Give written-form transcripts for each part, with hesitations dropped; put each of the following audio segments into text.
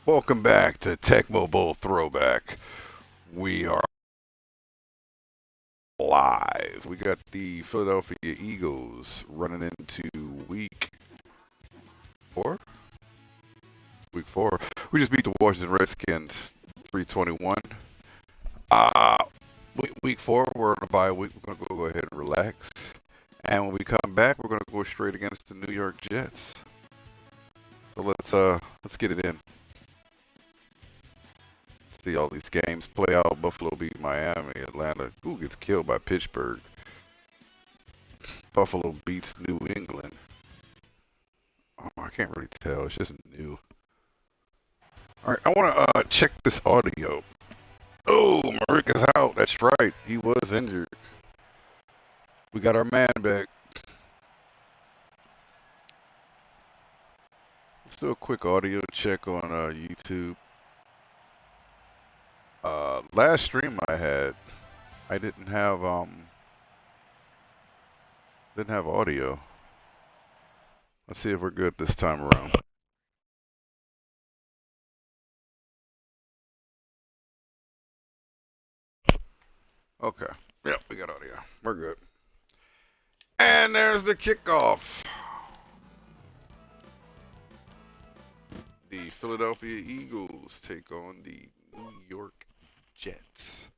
Welcome back to Tecmo Bowl Throwback. We are live. We got the Philadelphia Eagles running into week four. Week four. We just beat the Washington Redskins 321. Uh, week four, we're on a bye week. We're going to go ahead and relax. And when we come back, we're going to go straight against the New York Jets. So let's get it in. See all these games play out. Buffalo beat Miami. Atlanta, who gets killed by Pittsburgh? Buffalo beats New England. Oh, I can't really tell. It's just new. All right, I want to check this audio. Oh, Marick is out. That's right. He was injured. We got our man back. Let's do a quick audio check on YouTube. Last stream I had, I didn't have audio. Let's see if we're good this time around. Okay. Yep, we got audio. We're good. And there's the kickoff. The Philadelphia Eagles take on the New York Jets.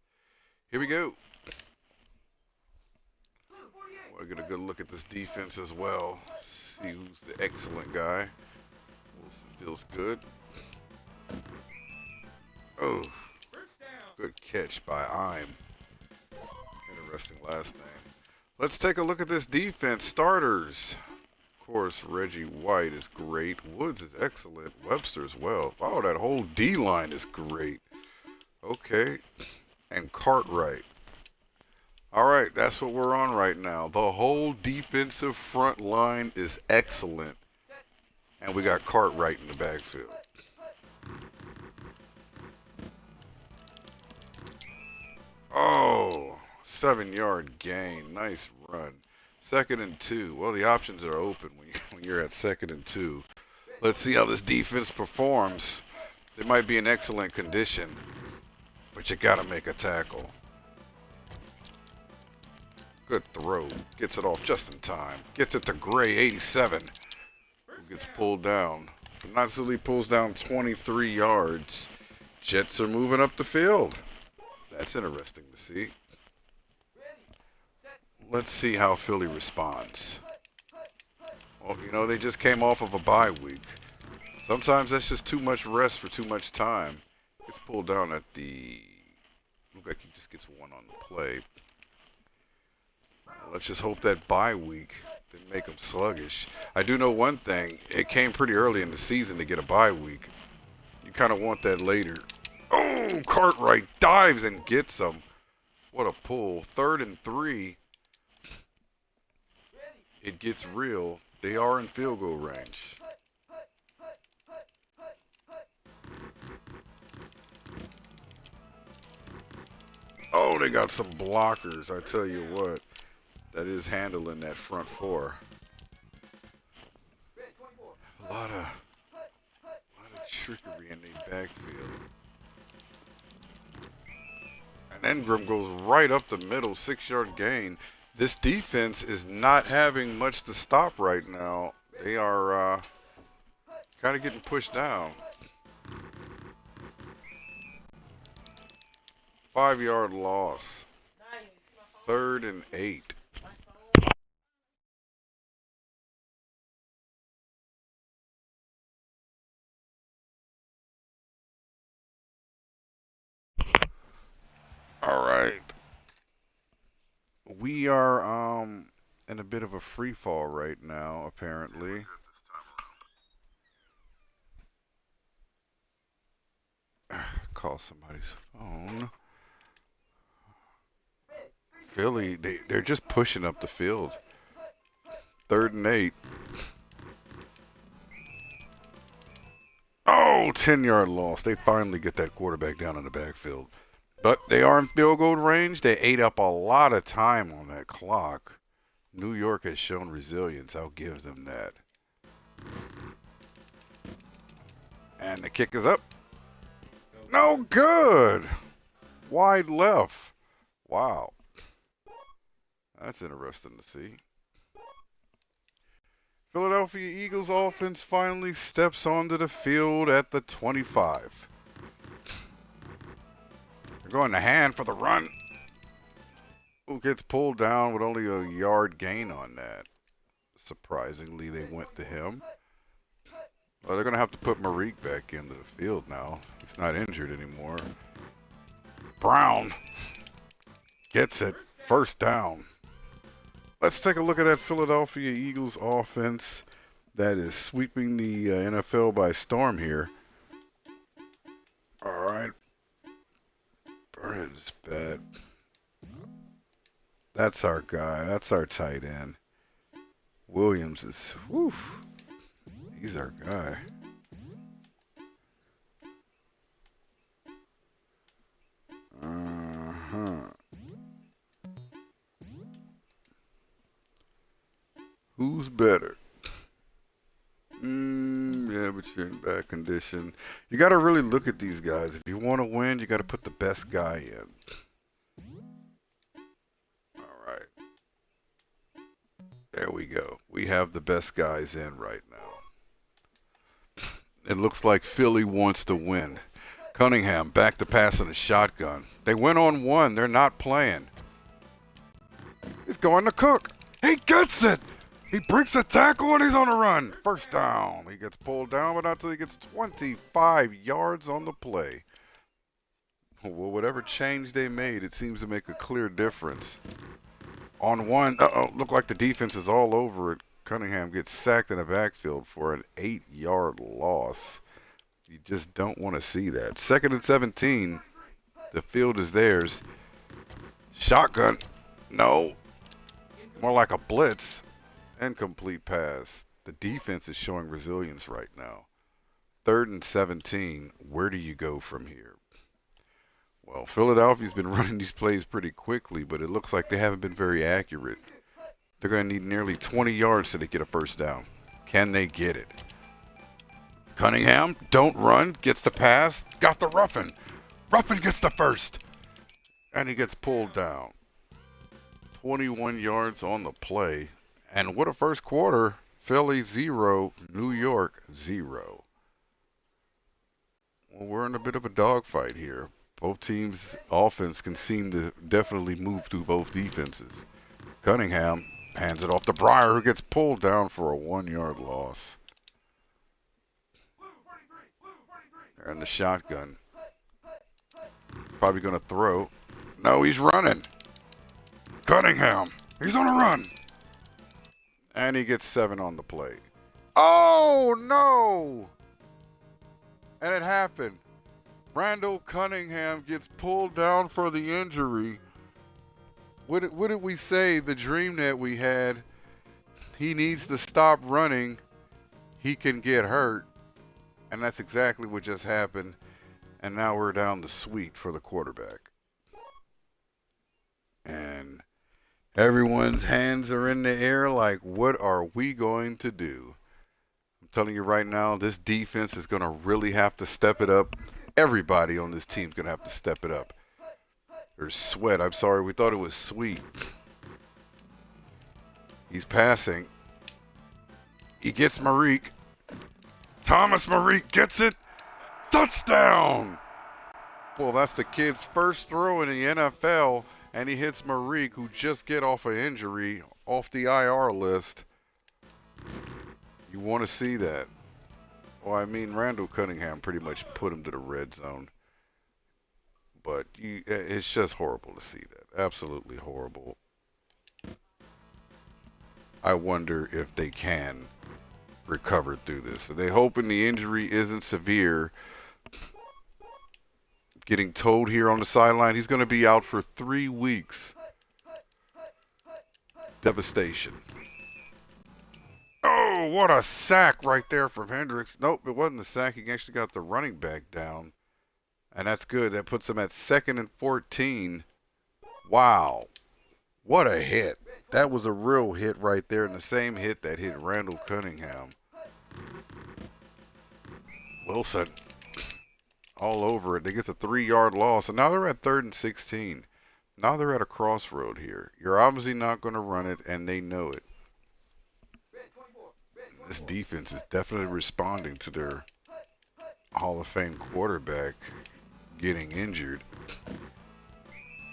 Here we go. We'll get a good look at this defense as well. See who's the excellent guy. Wilson feels good. Oh, good catch by I'm. Interesting last name. Let's take a look at this defense. Starters. Of course, Reggie White is great. Woods is excellent. Webster as well. Oh, that whole D-line is great. Okay. And Cartwright. All right, that's what we're on right now. The whole defensive front line is excellent. And we got Cartwright in the backfield. Oh, 7-yard gain. Nice run. 2nd and 2. Well, the options are open when you're at 2nd and 2. Let's see how this defense performs. It might be in excellent condition, but you got to make a tackle. Good throw. Gets it off just in time. Gets it to Gray, 87. Who gets pulled down. But not until he pulls down 23 yards. Jets are moving up the field. That's interesting to see. Let's see how Philly responds. Well, you know, they just came off of a bye week. Sometimes that's just too much rest for too much time. Gets pulled down at the... Look like he just gets one on the play. Let's just hope that bye week didn't make him sluggish. I do know one thing. It came pretty early in the season to get a bye week. You kind of want that later. Oh, Cartwright dives and gets him. What a pull. 3rd and 3. It gets real. They are in field goal range. Oh, they got some blockers. I tell you what. That is handling that front four. A lot of trickery in the backfield. And Ingram goes right up the middle, 6-yard gain. This defense is not having much to stop right now. They are kind of getting pushed down. 5-yard loss. 3rd and 8. All right. We are in a bit of a free fall right now, apparently. Call somebody's phone. Philly, they're just pushing up the field. 3rd and 8. Oh, 10-yard loss. They finally get that quarterback down in the backfield. But they are in field goal range. They ate up a lot of time on that clock. New York has shown resilience. I'll give them that. And the kick is up. No good. Wide left. Wow. That's interesting to see. Philadelphia Eagles offense finally steps onto the field at the 25. They're going to hand for the run. Who gets pulled down with only a yard gain on that? Surprisingly, they went to him. Well, they're going to have to put Marique back into the field now. He's not injured anymore. Brown gets it. First down. Let's take a look at that Philadelphia Eagles offense that is sweeping the NFL by storm here. All right. Burnett is bad. That's our guy. That's our tight end. Williams is, whew, he's our guy. Who's better? Yeah, but you're in bad condition. You got to really look at these guys. If you want to win, you got to put the best guy in. All right. There we go. We have the best guys in right now. It looks like Philly wants to win. Cunningham back to pass in a shotgun. They went on one. They're not playing. He's going to Cook. He gets it. He breaks a tackle and he's on a run. First down. He gets pulled down, but not until he gets 25 yards on the play. Well, whatever change they made, it seems to make a clear difference. On one, look like the defense is all over it. Cunningham gets sacked in the backfield for an 8-yard loss. You just don't want to see that. 2nd and 17. The field is theirs. Shotgun. No. More like a blitz. Incomplete pass. The defense is showing resilience right now. 3rd and 17. Where do you go from here? Well, Philadelphia's been running these plays pretty quickly, but it looks like they haven't been very accurate. They're going to need nearly 20 yards to get a first down. Can they get it? Cunningham, don't run, gets the pass, got the Ruffin. Ruffin gets the first, and he gets pulled down. 21 yards on the play. And what a first quarter. Philly 0, New York 0. Well, we're in a bit of a dogfight here. Both teams' offense can seem to definitely move through both defenses. Cunningham hands it off to Breyer, who gets pulled down for a 1-yard loss. And the shotgun. Probably going to throw. No, he's running. Cunningham. He's on a run. And he gets 7 on the play. Oh, no. And it happened. Randall Cunningham gets pulled down for the injury. What did we say? The dream that we had. He needs to stop running. He can get hurt. And that's exactly what just happened. And now we're down the suite for the quarterback. And everyone's hands are in the air like, what are we going to do? I'm telling you right now, this defense is going to really have to step it up. Everybody on this team is going to have to step it up. There's Sweat. I'm sorry, we thought it was Sweet. He's passing. He gets Marique. Thomas Marique gets it. Touchdown! Well, that's the kid's first throw in the NFL, and he hits Marique, who just get off an injury, off the IR list. You want to see that. Well, I mean, Randall Cunningham pretty much put him to the red zone. But it's just horrible to see that. Absolutely horrible. I wonder if they can recover through this. Are they hoping the injury isn't severe? Getting told here on the sideline he's going to be out for 3 weeks. Devastation. Oh, what a sack right there from Hendricks. Nope, it wasn't a sack. He actually got the running back down. And that's good. That puts him at 2nd and 14. Wow. What a hit. That was a real hit right there, and the same hit that hit Randall Cunningham. Wilson all over it. They get a 3-yard loss, and now they're at 3rd and 16. Now they're at a crossroad here. You're obviously not going to run it, and they know it. This defense is definitely responding to their Hall of Fame quarterback getting injured.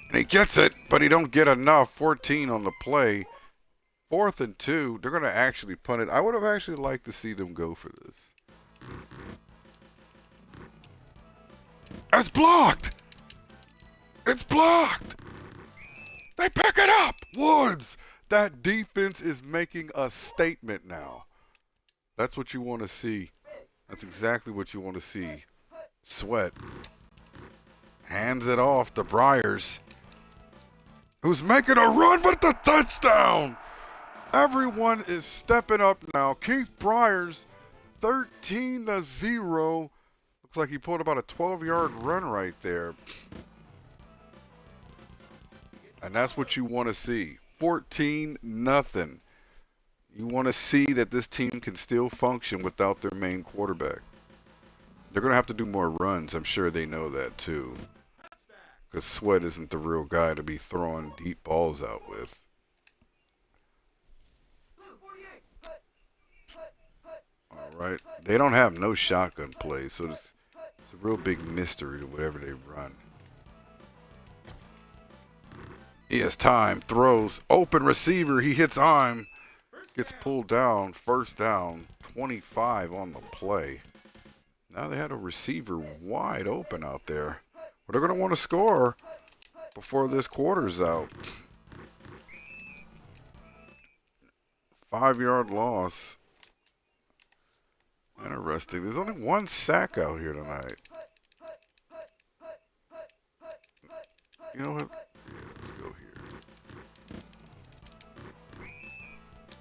And he gets it, but he don't get enough. 14 on the play. 4th and 2. They're going to actually punt it. I would have actually liked to see them go for this. It's blocked! It's blocked! They pick it up! Woods! That defense is making a statement now. That's what you want to see. That's exactly what you want to see. Sweat hands it off to Briars, who's making a run with the touchdown. Everyone is stepping up now. Keith Briars, 13-0. Looks like he pulled about a 12-yard run right there. And that's what you want to see. 14-0. You want to see that this team can still function without their main quarterback. They're going to have to do more runs. I'm sure they know that too. Because Sweat isn't the real guy to be throwing deep balls out with. All right. They don't have no shotgun plays, so it's a real big mystery to whatever they run. He has time, throws, open receiver. He hits Im, gets pulled down, 1st down, 25 on the play. Now they had a receiver wide open out there. But they're going to want to score before this quarter's out. 5-yard loss. Interesting. There's only 1 sack out here tonight. You know what? Yeah, let's go here.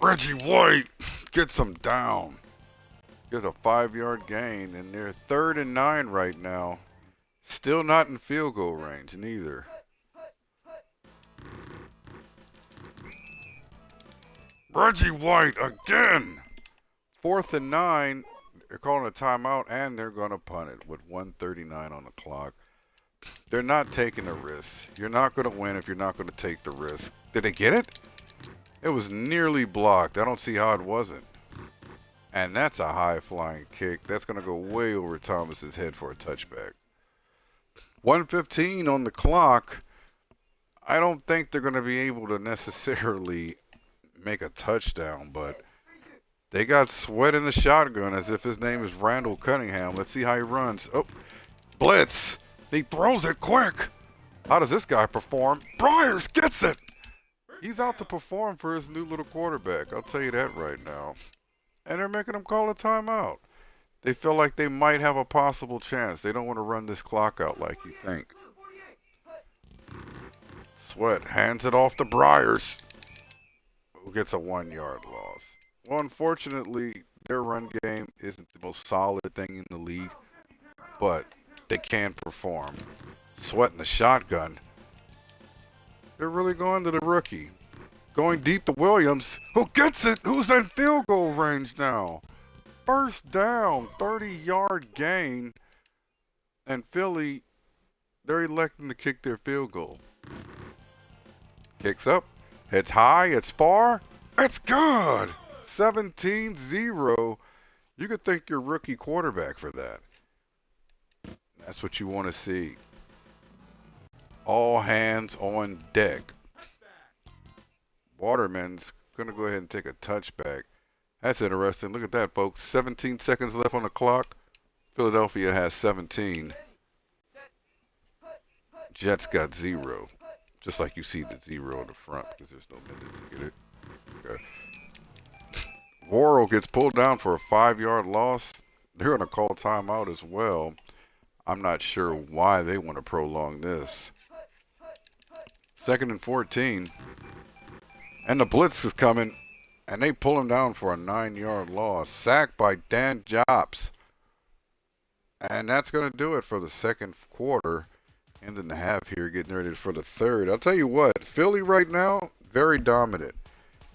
Reggie White gets him down. Gets a 5-yard gain, and they're 3rd and 9 right now. Still not in field goal range, neither. Reggie White again. 4th and 9. They're calling a timeout, and they're going to punt it with 1:39 on the clock. They're not taking a risk. You're not going to win if you're not going to take the risk. Did they get it? It was nearly blocked. I don't see how it wasn't. And that's a high-flying kick. That's going to go way over Thomas's head for a touchback. 1:15 on the clock. I don't think they're going to be able to necessarily make a touchdown, but they got Sweat in the shotgun as if his name is Randall Cunningham. Let's see how he runs. Oh, blitz. He throws it quick. How does this guy perform? Briars gets it. He's out to perform for his new little quarterback. I'll tell you that right now. And they're making him call a timeout. They feel like they might have a possible chance. They don't want to run this clock out like you think. Sweat hands it off to Briars, who gets a 1-yard loss. Well, unfortunately, their run game isn't the most solid thing in the league, but they can perform. Sweat in the shotgun. They're really going to the rookie. Going deep to Williams, who gets it, who's in field goal range now. 1st down, 30-yard gain. And Philly, they're electing to kick their field goal. Kicks up, hits high, it's far, it's good. 17-0. You could thank your rookie quarterback for that. That's what you want to see. All hands on deck. Waterman's going to go ahead and take a touchback. That's interesting. Look at that, folks. 17 seconds left on the clock. Philadelphia has 17. Jets got 0. Just like you see the 0 in the front because there's no minutes to get it. Okay. Worrell gets pulled down for a 5-yard loss. They're going to call timeout as well. I'm not sure why they want to prolong this. 2nd and 14. And the blitz is coming, and they pull him down for a 9-yard loss. Sacked by Dan Jobs. And that's going to do it for the 2nd quarter. End and a half here, getting ready for the 3rd. I'll tell you what, Philly right now, very dominant.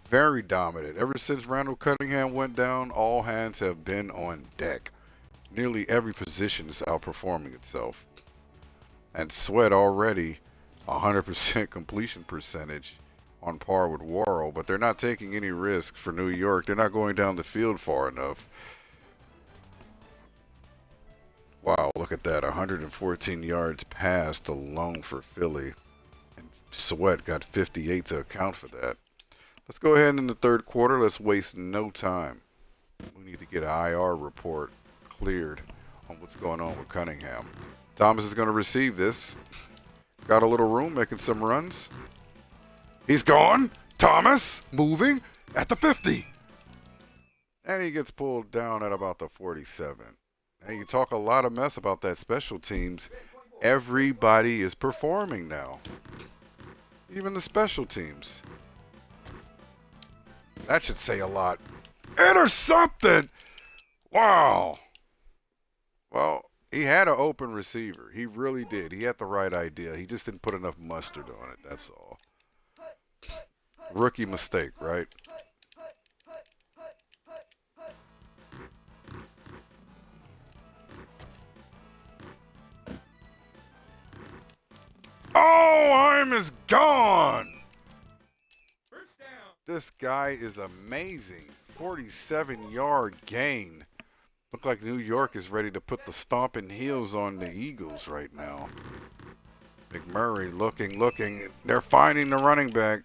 Very dominant. Ever since Randall Cunningham went down, all hands have been on deck. Nearly every position is outperforming itself. And Sweat already 100% completion percentage on par with Worrell, but they're not taking any risk for New York. They're not going down the field far enough. Wow, look at that. 114 yards passed alone for Philly. And Sweat got 58 to account for that. Let's go ahead in the third quarter. Let's waste no time. We need to get an IR report cleared on what's going on with Cunningham. Thomas is going to receive this. Got a little room, making some runs. He's gone. Thomas moving at the 50. And he gets pulled down at about the 47. And you talk a lot of mess about that special teams. Everybody is performing now. Even the special teams. That should say a lot. Intercepted! Wow. Well, he had an open receiver. He really did. He had the right idea. He just didn't put enough mustard on it. That's all. Rookie mistake, right? Oh, I'm is gone. This guy is amazing. 47-yard gain. Look like New York is ready to put the stomping heels on the Eagles right now. McMurray looking. They're finding the running back.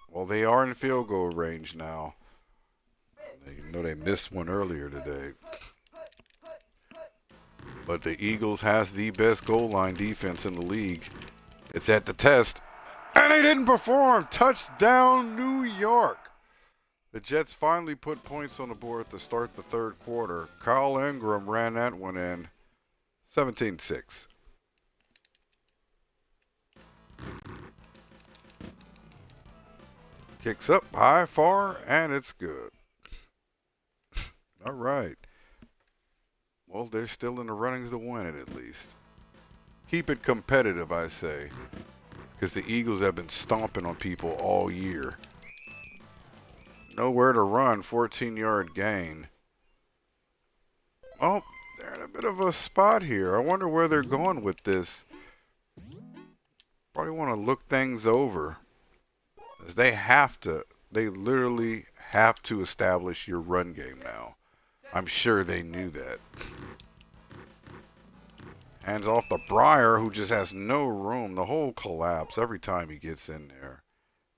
Well, they are in field goal range now. You know they missed one earlier today. But the Eagles has the best goal line defense in the league. It's at the test. And they didn't perform. Touchdown, New York. The Jets finally put points on the board to start the third quarter. Kyle Ingram ran that one in. 17-6. Kicks up high, far, and it's good. All right. Well, they're still in the runnings to win it at least. Keep it competitive, I say. Because the Eagles have been stomping on people all year. Nowhere to run, 14-yard gain. Oh, they're in a bit of a spot here. I wonder where they're going with this. Probably want to look things over. As they literally have to establish your run game now. I'm sure they knew that. Hands off to Breyer, who just has no room. The whole collapse every time he gets in there.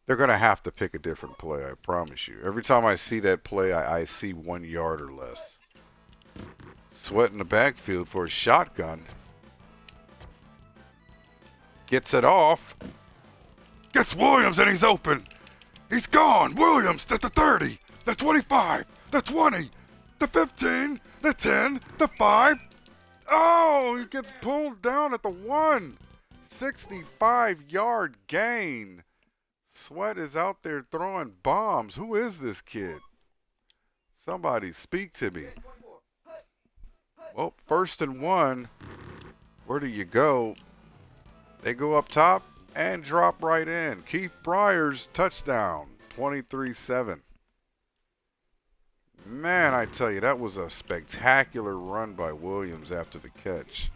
They're going to have to pick a different play, I promise you. Every time I see that play, I see 1 yard or less. Sweat in the backfield for a shotgun. Gets it off. Gets Williams and he's open. He's gone. Williams at the 30, the 25, the 20, the 15, the 10, the 5. Oh, he gets pulled down at the 1. 65-yard gain. Sweat is out there throwing bombs. Who is this kid? Somebody speak to me. Well, 1st and 1. Where do you go? They go up top and drop right in. Keith Breyer's touchdown. 23-7. Man, I tell you, that was a spectacular run by Williams after the catch.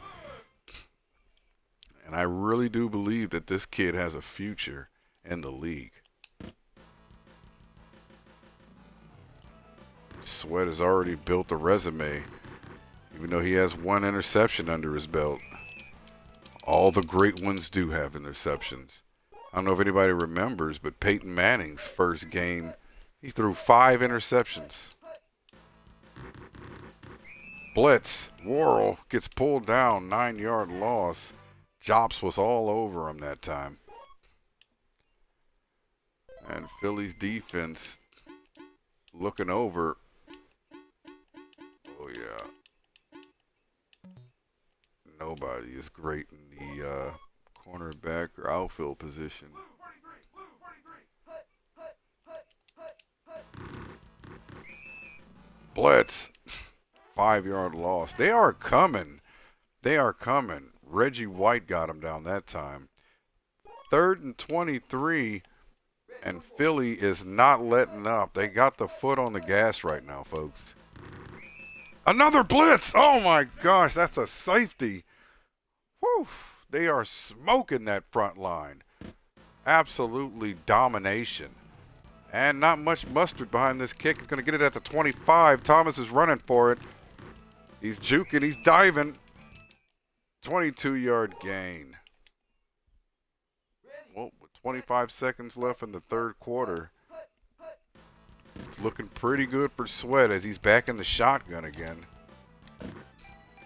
And I really do believe that this kid has a future in the league. Sweat has already built a resume, even though he has 1 interception under his belt. All the great ones do have interceptions. I don't know if anybody remembers, but Peyton Manning's first game, he threw 5 interceptions. Blitz. Worrell gets pulled down, 9-yard loss. Jops was all over him that time. And Philly's defense looking over. Oh, yeah. Nobody is great in the cornerback or outfield position. Blitz. 5-yard loss. They are coming. They are coming. Reggie White got him down that time. 3rd and 23. And Philly is not letting up. They got the foot on the gas right now, folks. Another blitz. Oh my gosh, that's a safety. Whew. They are smoking that front line. Absolutely domination. And not much mustard behind this kick. He's going to get it at the 25. Thomas is running for it. He's juking. He's diving. 22-yard gain. Well, with 25 seconds left in the third quarter, it's looking pretty good for Sweat as he's back in the shotgun again.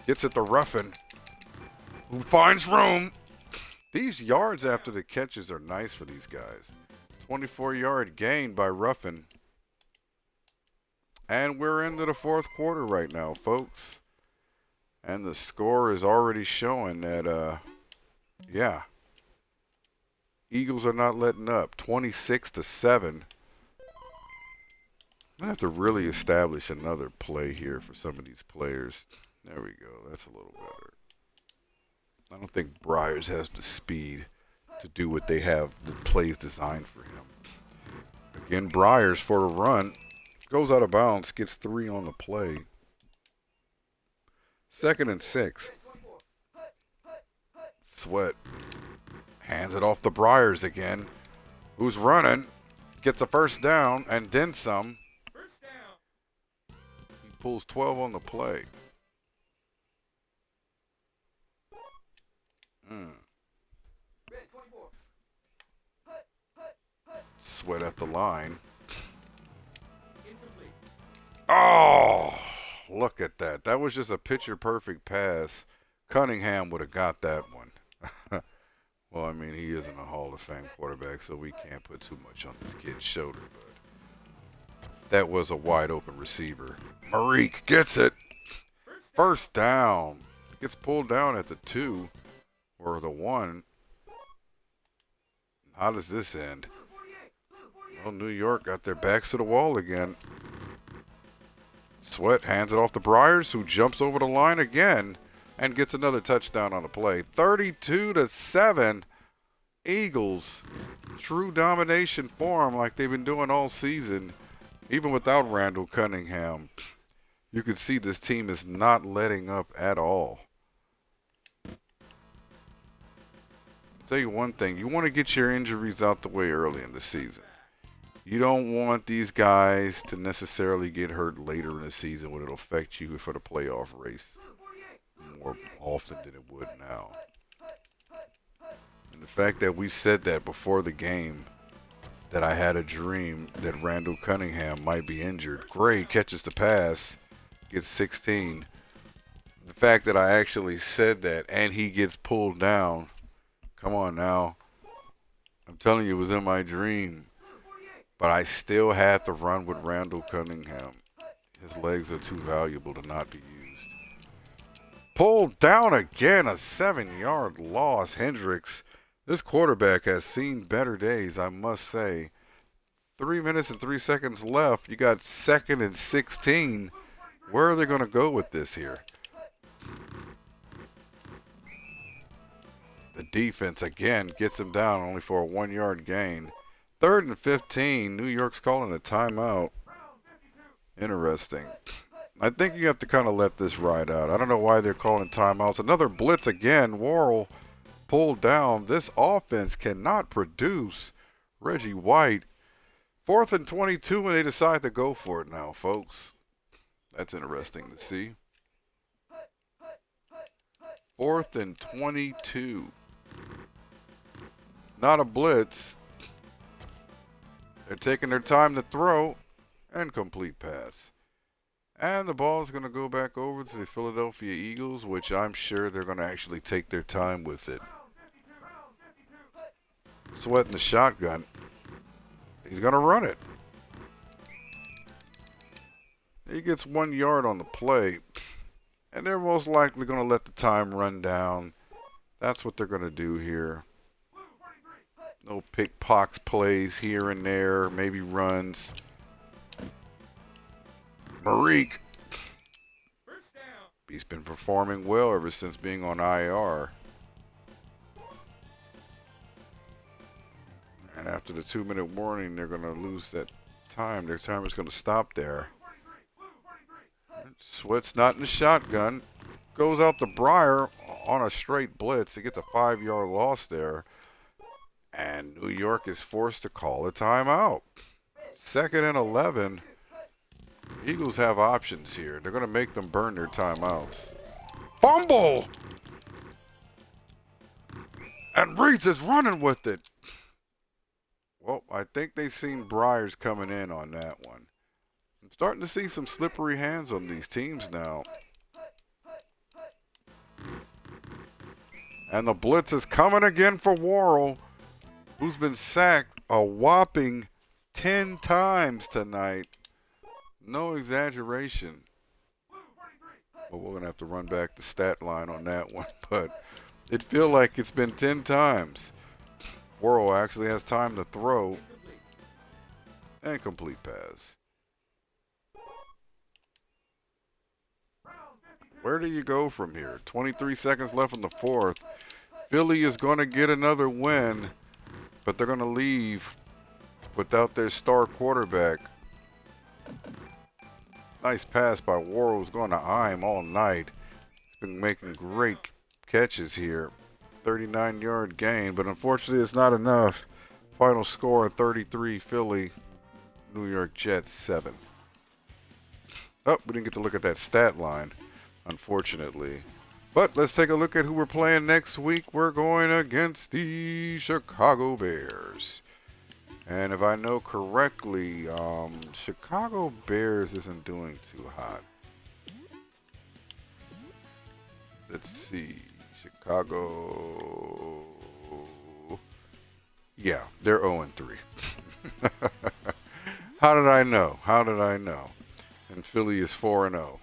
Gets it to Ruffin, who finds room. These yards after the catches are nice for these guys. 24-yard gain by Ruffin. And we're into the fourth quarter right now, folks. And the score is already showing that, yeah, Eagles are not letting up. 26-7. I have to really establish another play here for some of these players. There we go. That's a little better. I don't think Briars has the speed to do what they have, the plays designed for him. Again, Briars for a run. Goes out of bounds, gets 3 on the play. 2nd and 6. Sweat hands it off to Briars again, who's running, gets a first down, and then some. He pulls 12 on the play. Sweat at the line. Oh, look at that. That was just a picture-perfect pass. Cunningham would have got that one. Well, I mean, he isn't a Hall of Fame quarterback, so we can't put too much on this kid's shoulder, but that was a wide-open receiver. Marique gets it. First down. Gets pulled down at the 2 or the 1. How does this end? Well, New York got their backs to the wall again. Sweat hands it off to Briars, who jumps over the line again and gets another touchdown on the play. 32-7. Eagles. True domination form like they've been doing all season, even without Randall Cunningham. You can see this team is not letting up at all. I'll tell you one thing. You want to get your injuries out the way early in the season. You don't want these guys to necessarily get hurt later in the season when it'll affect you for the playoff race more often than it would now. And the fact that we said that before the game, that I had a dream that Randall Cunningham might be injured. Gray catches the pass, gets 16. The fact that I actually said that and he gets pulled down, come on now. I'm telling you, it was in my dream. But I still had to run with Randall Cunningham. His legs are too valuable to not be used. Pulled down again, a 7-yard loss. Hendricks, this quarterback has seen better days, I must say. 3 minutes and 3 seconds left. You got 2nd and 16. Where are they going to go with this here? The defense, again, gets him down only for a 1-yard gain. 3rd and 15. New York's calling a timeout. Interesting. I think you have to kind of let this ride out. I don't know why they're calling timeouts. Another blitz again. Worrell pulled down. This offense cannot produce. Reggie White. 4th and 22 when they decide to go for it now, folks. That's interesting to see. 4th and 22. Not a blitz. They're taking their time to throw. And complete pass. And the ball is going to go back over to the Philadelphia Eagles, which I'm sure they're going to actually take their time with it. Sweat in the shotgun. He's going to run it. He gets 1 yard on the play. And they're most likely going to let the time run down. That's what they're going to do here. No pick-pox plays here and there, maybe runs. Marique. He's been performing well ever since being on IR. And after the 2-minute warning, they're going to lose that time. Their timer is going to stop there. Sweat's not in the shotgun. Goes out to Breyer on a straight blitz. He gets a 5-yard loss there. And New York is forced to call a timeout. 2nd and 11. Eagles have options here. They're going to make them burn their timeouts. Fumble! And Reese is running with it. Well, I think they've seen Breyers coming in on that one. I'm starting to see some slippery hands on these teams now. And the blitz is coming again for Worrell, who's been sacked a whopping 10 times tonight. No exaggeration. Well, we're going to have to run back the stat line on that one, but it feels like it's been 10 times. Worrell actually has time to throw. And complete pass. Where do you go from here? 23 seconds left in the 4th. Philly is going to get another win, but they're going to leave without their star quarterback. Nice pass by Worrell, who's going to eye him all night. He's been making great catches here. 39-yard gain, but unfortunately it's not enough. Final score 33 Philly, New York Jets 7. Oh, we didn't get to look at that stat line, unfortunately. But let's take a look at who we're playing next week. We're going against the Chicago Bears. And if I know correctly, Chicago Bears isn't doing too hot. Let's see. Chicago. Yeah, they're 0-3. How did I know? How did I know? And Philly is 4-0.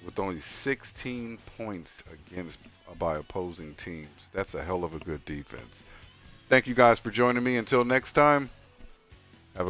With only 16 points against by opposing teams. That's a hell of a good defense. Thank you guys for joining me. Until next time,